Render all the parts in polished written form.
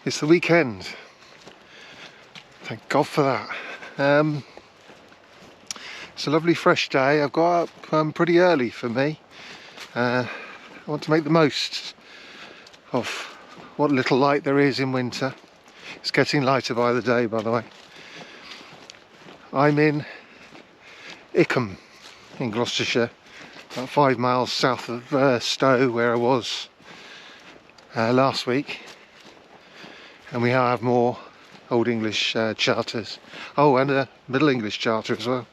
It's the weekend. Thank God for that. It's a lovely fresh day. I've got up pretty early for me. I want to make the most of what little light there is in winter. It's getting lighter by the day, by the way. I'm in Icomb in Gloucestershire, about 5 miles south of Stow, where I was last week. And we have more Old English charters. Oh, and a Middle English charter as well.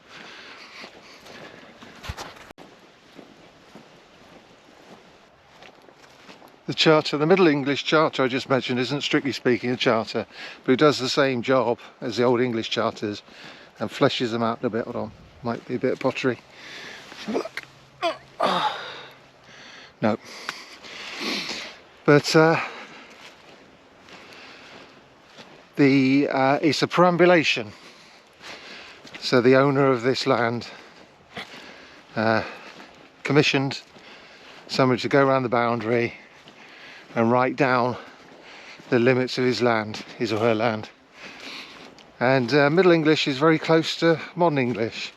The Middle English charter I just mentioned isn't strictly speaking a charter, but it does the same job as the Old English charters and fleshes them out a bit. Hold on, might be a bit of pottery. Let's have a look. No. But it's a perambulation. So the owner of this land commissioned somebody to go around the boundary and write down the limits of his land, his or her land. And Middle English is very close to Modern English.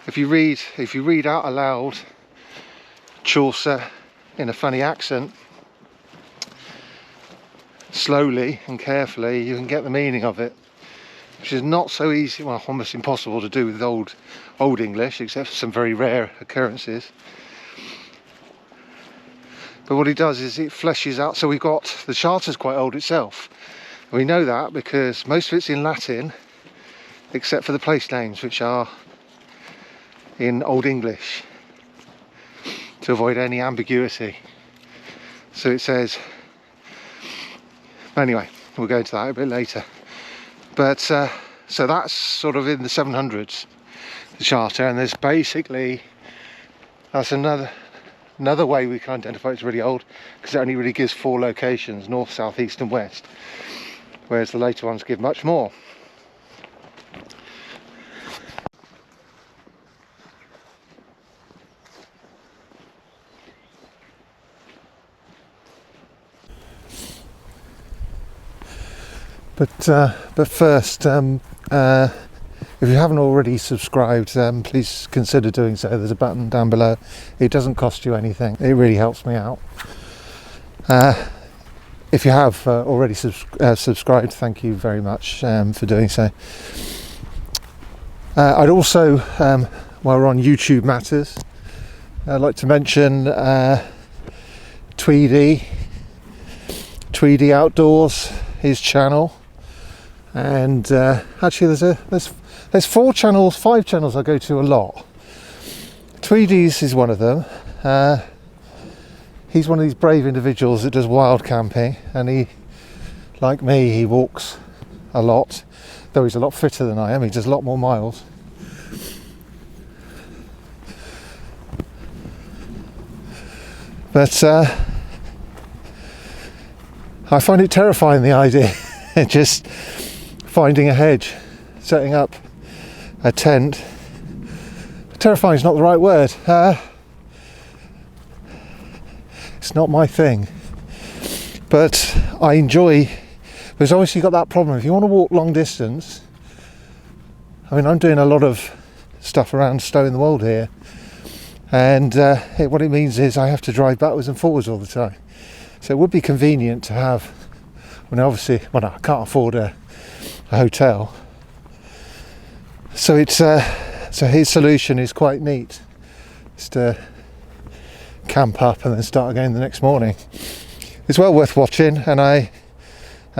If you read out aloud Chaucer in a funny accent, slowly and carefully, you can get the meaning of it, which is not so easy, well, almost impossible to do with Old English, except for some very rare occurrences. But what it does is it fleshes out. So we've got, the charter's quite old itself. And we know that because most of it's in Latin, except for the place names, which are in Old English, to avoid any ambiguity. So it says, anyway, we'll go into that a bit later. But so that's sort of in the 700s, the charter, and there's basically, that's another way we can identify it's really old, because it only really gives 4 locations: north, south, east and west, whereas the later ones give much more. But first, if you haven't already subscribed, please consider doing so. There's a button down below. It doesn't cost you anything. It really helps me out. If you have already subscribed, thank you very much for doing so. I'd also, while we're on YouTube matters, I'd like to mention Tweedy Outdoors, his channel. And actually there's 5 channels I go to a lot. Tweedy's is one of them. He's one of these brave individuals that does wild camping, and he, like me, he walks a lot, though he's a lot fitter than I am. He does a lot more miles. But I find it terrifying, the idea just finding a hedge, setting up a tent. Terrifying is not the right word. It's not my thing. But I enjoy, because obviously you've got that problem. If you want to walk long distance, I mean, I'm doing a lot of stuff around Stow-on-the-Wold here, and what it means is I have to drive backwards and forwards all the time. So it would be convenient to have, obviously, I can't afford a hotel, so it's so his solution is quite neat. It's to camp up and then start again the next morning. It's well worth watching, and I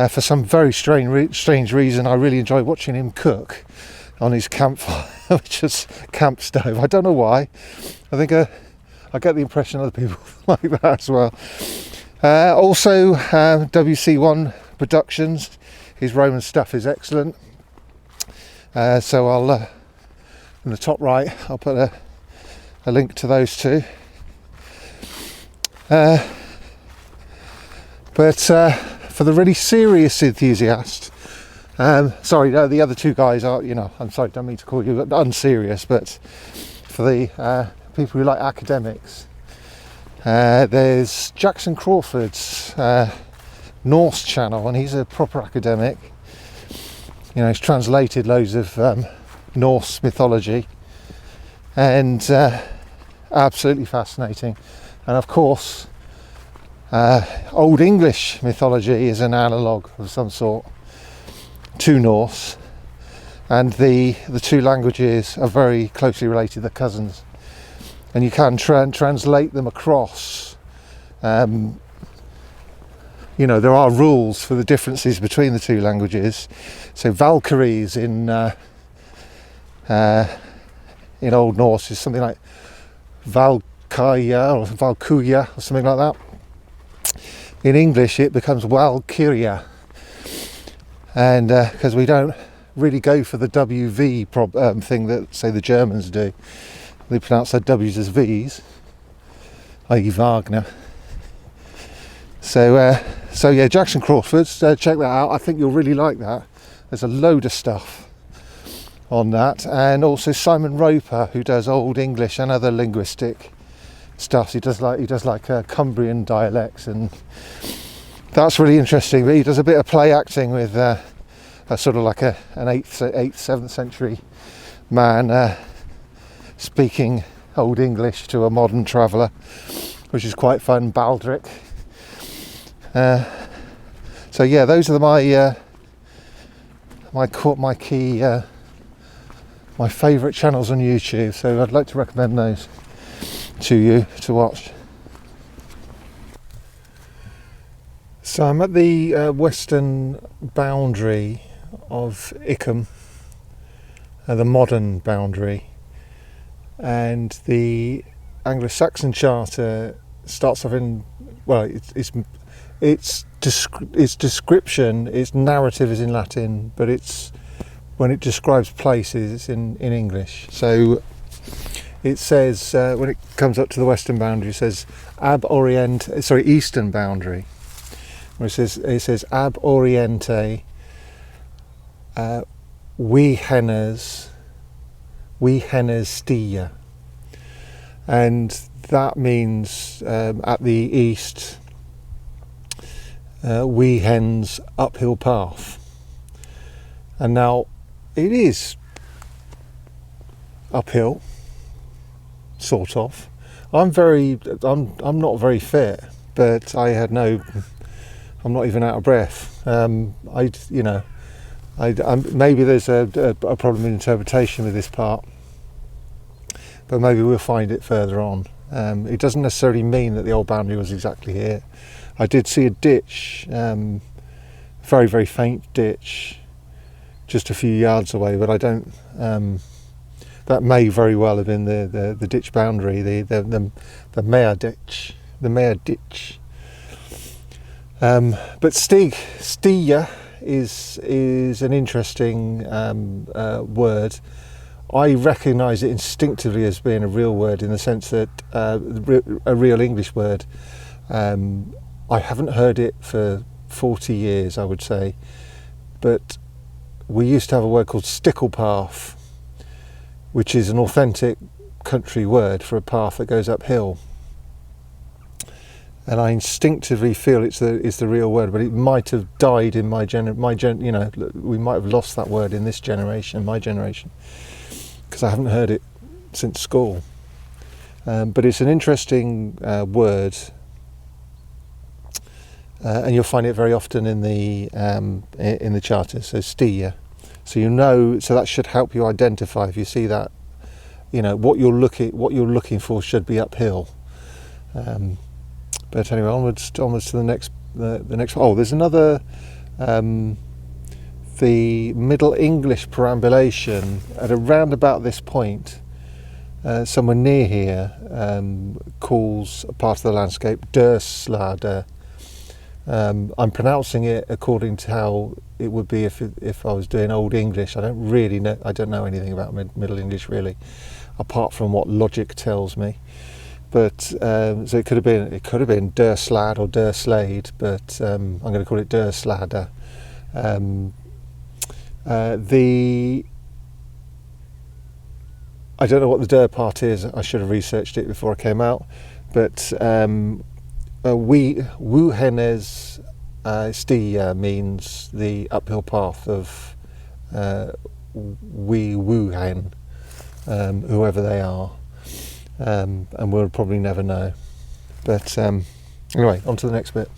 for some very strange reason I really enjoy watching him cook on his campfire, which is camp stove. I don't know why. I think I get the impression other people like that as well. Also WC1 Productions, his Roman stuff is excellent. So I'll in the top right I'll put a link to those two. But for the really serious enthusiast, sorry, no, the other two guys are, I'm sorry, don't mean to call you unserious, but for the people who like academics, there's Jackson Crawford's Norse channel, and he's a proper academic. You know, he's translated loads of Norse mythology, and absolutely fascinating. And of course, Old English mythology is an analogue of some sort to Norse, and the two languages are very closely related, they're cousins, and you can translate them across. You know, there are rules for the differences between the two languages. So Valkyries in Old Norse is something like Valkyria or Valkyria or something like that. In English it becomes Valkyria, and because we don't really go for the WV thing that, say, the Germans do. They pronounce their W's as V's, i.e. Wagner. So yeah, Jackson Crawford's, check that out. I think you'll really like that. There's a load of stuff on that, and also Simon Roper, who does Old English and other linguistic stuff. He does like Cumbrian dialects, and that's really interesting. But he does a bit of play acting with a sort of like an 8th, 7th century man speaking Old English to a modern traveller, which is quite fun. Baldric. So yeah, those are my favourite channels on YouTube. So I'd like to recommend those to you to watch. So I'm at the western boundary of Icomb, the modern boundary, and the Anglo-Saxon charter starts off in, well, its description, its narrative is in Latin, but it's when it describes places, it's in English. So it says when it comes up to the western boundary, it says eastern boundary, where it says ab oriente we hennes stia, and that means at the east, we hens uphill path. And now it is uphill, sort of. I'm not very fit, but I'm not even out of breath. Maybe there's a problem in interpretation with this part, but maybe we'll find it further on. It doesn't necessarily mean that the old boundary was exactly here. I did see a ditch, very, very faint ditch, just a few yards away, but I don't. That may very well have been the ditch boundary, the Mare ditch, But Stia is an interesting word. I recognise it instinctively as being a real word, in the sense that a real English word. I haven't heard it for 40 years, I would say, but we used to have a word called stickle path, which is an authentic country word for a path that goes uphill. And I instinctively feel it's the real word, but it might have died in my we might have lost that word in this generation, my generation, because I haven't heard it since school. But it's an interesting word, and you'll find it very often in the charter. So stia, so that should help you identify if you see that, what you're looking for should be uphill. But anyway, onwards to the next. Oh, there's another. The Middle English perambulation at around about this point, somewhere near here, calls a part of the landscape Dørslade. I'm pronouncing it according to how it would be if I was doing Old English. I don't know anything about Middle English really, apart from what logic tells me. But so it could have been Dørslade or Dørslade, but I'm going to call it Dørslade. I don't know what the Dør part is. I should have researched it before I came out. But Wuhennes Sti means the uphill path of Wee Wuhan, whoever they are, and we'll probably never know. But anyway, on to the next bit.